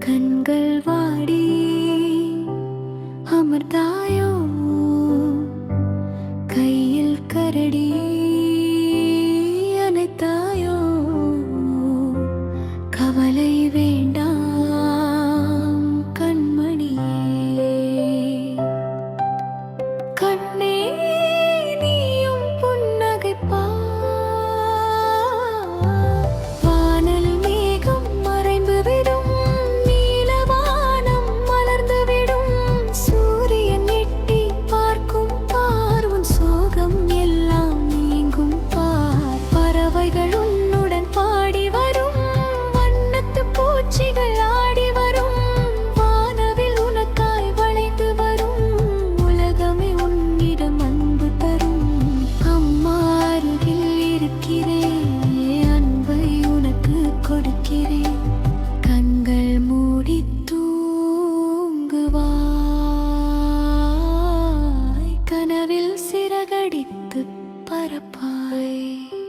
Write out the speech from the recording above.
கண்கள் வாடி அமர்ந்தாயோ, கையில் கரடி அணைத்தாயோ. கவலை வேண்டாம் கண்மணியே, கண்ணே நீயும் புன்னகைப்பார். வானல் மேகம் மறைந்துவிடும், நீலவானம் மலர்ந்துவிடும். சூரியன் எட்டி பார்க்கும் பார், உன் சோகம் எல்லாம் நீங்கும் பார். பறவைகள் உன்னுடன் பாடி வரும், வண்ணத்து பூச்சிகள் ஆடி வரும். வானவில் உனக்காய் வளைந்து வரும், உலகமே உன்னிடம் அன்பு தரும். அம்மா அருகில் இருக்கிறேன், அன்பை உனக்கு கொடுக்கிறேன். கண்கள் மூடி தூங்குவாய், கனவில் சிறகடித்து பறப்பாய்.